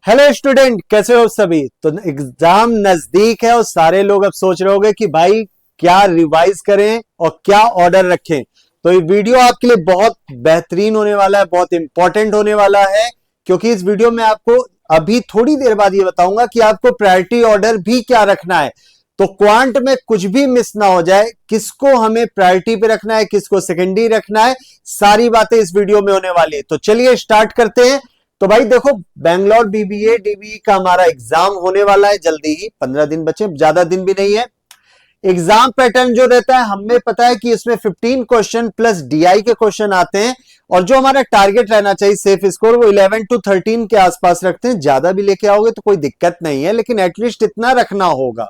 Hello student, कैसे हो सभी। तो एग्जाम नजदीक है और सारे लोग अब सोच रहे होंगे कि भाई क्या रिवाइज करें और क्या ऑर्डर रखें। तो ये वीडियो आपके लिए बहुत बेहतरीन होने वाला है, बहुत इंपॉर्टेंट होने वाला है, क्योंकि इस वीडियो में आपको अभी थोड़ी देर बाद ये बताऊंगा कि आपको प्रायोरिटी ऑर्डर भी क्या रखना है। तो क्वांट में कुछ भी मिस ना हो जाए, किसको हमें प्रायोरिटी पे रखना है, किसको सेकेंडरी रखना है, सारी बातें इस वीडियो में होने वाली है। तो चलिए स्टार्ट करते हैं। तो भाई देखो, बैंगलोर बीबीए डीबीई का हमारा एग्जाम होने वाला है जल्दी ही, 15 दिन बचे, ज्यादा दिन भी नहीं है। एग्जाम पैटर्न जो रहता है हमें पता है कि इसमें 15 क्वेश्चन प्लस डीआई के क्वेश्चन आते हैं, और जो हमारा टारगेट रहना चाहिए सेफ स्कोर वो 11 to 13 के आसपास रखते हैं। ज्यादा भी लेके आओगे तो कोई दिक्कत नहीं है, लेकिन एटलीस्ट इतना रखना होगा,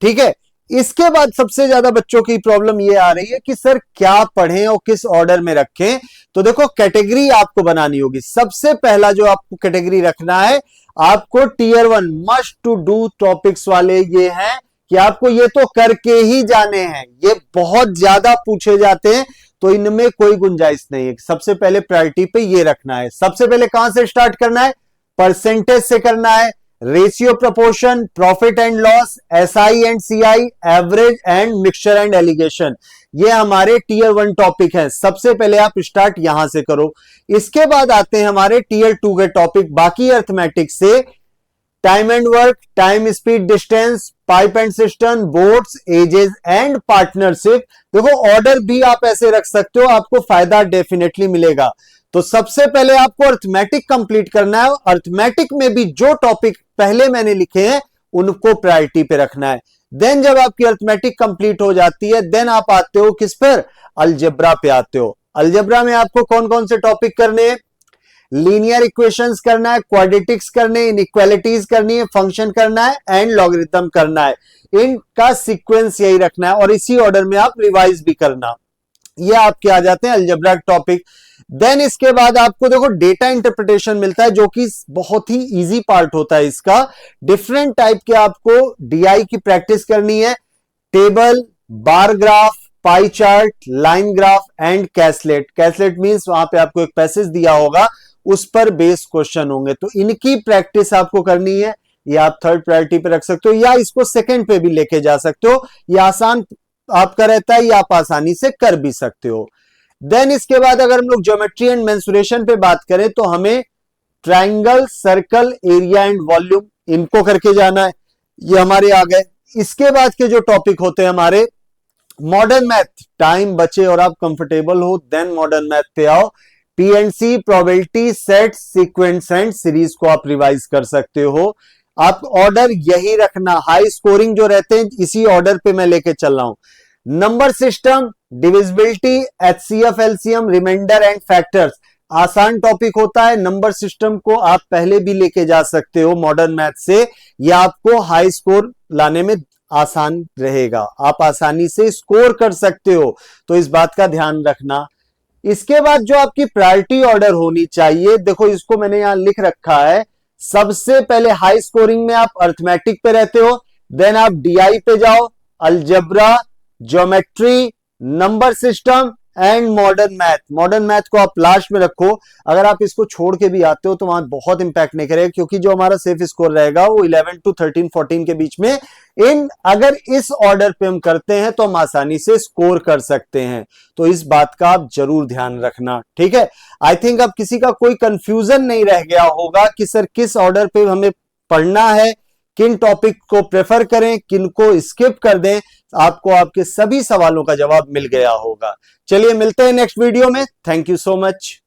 ठीक है। इसके बाद सबसे ज्यादा बच्चों की प्रॉब्लम ये आ रही है कि सर क्या पढ़ें और किस ऑर्डर में रखें। तो देखो, कैटेगरी आपको बनानी होगी। सबसे पहला जो आपको कैटेगरी रखना है, आपको tier 1 must to do topics वाले ये हैं कि आपको ये तो करके ही जाने हैं। ये बहुत ज्यादा पूछे जाते हैं, तो इनमें कोई गुंजाइश नहीं है। सबसे पहले प्रायोरिटी पे ये रखना है। सबसे पहले कहां से स्टार्ट करना है? परसेंटेज से करना है, ratio proportion, profit and loss, SI and CI, average and mixture and allegation. ये हमारे टीयर 1 टॉपिक हैं। सबसे पहले आप स्टार्ट यहां से करो। इसके बाद आते हैं हमारे टीयर 2 के टॉपिक, बाकी अर्थमेटिक से time and work, time speed distance, pipe and system, boats, ages and partnership. देखो, ऑर्डर भी आप ऐसे रख सकते हो, आपको फायदा डेफिनेटली मिलेगा। तो सबसे पहले आपको अर्थमेटिक कंप्लीट करना है। अर्थमेटिक में भी जो टॉपिक पहले मैंने लिखे हैं उनको प्रायोरिटी पे रखना है। देन जब आपकी अर्थमेटिक कंप्लीट हो जाती है, देन आप आते हो किस पर? अलजेब्रा पे आते हो। अलजेब्रा में आपको कौन कौन से टॉपिक करने हैं? लीनियर इक्वेशंस करना है, क्वाड्रेटिक्स करने, इनइक्वालिटीज करनी है, फंक्शन करना है एंड लॉगरिथम करना है। इनका सीक्वेंस यही रखना है और इसी ऑर्डर में आप रिवाइज भी करना। ये आपके आ जाते हैं अलजेब्रा टॉपिक। देन इसके बाद आपको देखो डेटा इंटरप्रिटेशन मिलता है, जो कि बहुत ही इजी पार्ट होता है इसका। डिफरेंट टाइप के आपको डीआई की प्रैक्टिस करनी है। Table, bar graph, pie chart, line graph and caselet. Caselet means वहां पे आपको एक पैसेज दिया होगा, उस पर बेस्ड क्वेश्चन होंगे, तो इनकी प्रैक्टिस आपको करनी है। ये आप थर्ड प्रायोरिटी पे रख सकते हो या इसको सेकंड पे भी लेके जा सकते हो। ये आसान आपका रहता है, ये आप आसानी से कर भी सकते हो। देन इसके बाद अगर हम लोग ज्योमेट्री एंड मेंसुरेशन पे बात करें तो हमें triangle, circle, area and volume, इनको करके जाना है। ये हमारे आ गए। इसके बाद के जो टॉपिक होते हैं हमारे मॉडर्न मैथ, टाइम बचे और आप कंफर्टेबल हो देन मॉडर्न मैथ पे आओ। PNC, probability, set, sequence and series को आप रिवाइज कर सकते हो। आप ऑर्डर यही रखना, हाई स्कोरिंग जो रहते हैं इसी ऑर्डर पे मैं लेके चल रहा हूं। Number system, divisibility, HCF, LCM, reminder and factors, आसान टॉपिक होता है। नंबर सिस्टम को आप पहले भी लेके जा सकते हो मॉडर्न मैथ से, यह आपको हाई स्कोर लाने में आसान रहेगा, आप आसानी से स्कोर कर सकते हो, तो इस बात का ध्यान रखना। इसके बाद जो आपकी प्रायोरिटी ऑर्डर होनी चाहिए, देखो इसको मैंने यहां लिख रखा है। सबसे पहले हाई स्कोरिंग में आप अर्थमेटिक पे रहते हो, देन आप डीआई पे जाओ, algebra, geometry, number system and modern math. Modern math को आप लास्ट में रखो। अगर आप इसको छोड़ के भी आते हो तो वहां बहुत इंपैक्ट नहीं करेगा, क्योंकि जो हमारा सेफ स्कोर रहेगा वो 11 to 13 14 के बीच में। अगर इस ऑर्डर पे हम करते हैं तो हम आसानी से स्कोर कर सकते हैं, तो इस बात का आप जरूर ध्यान रखना, ठीक है। आई थिंक अब किसी का कोई कंफ्यूजन नहीं रह गया होगा कि सर किस ऑर्डर पे हमें पढ़ना है, किन टॉपिक को प्रेफर करें, किन को स्किप कर दें। आपको आपके सभी सवालों का जवाब मिल गया होगा। चलिए मिलते हैं नेक्स्ट वीडियो में। Thank you so much.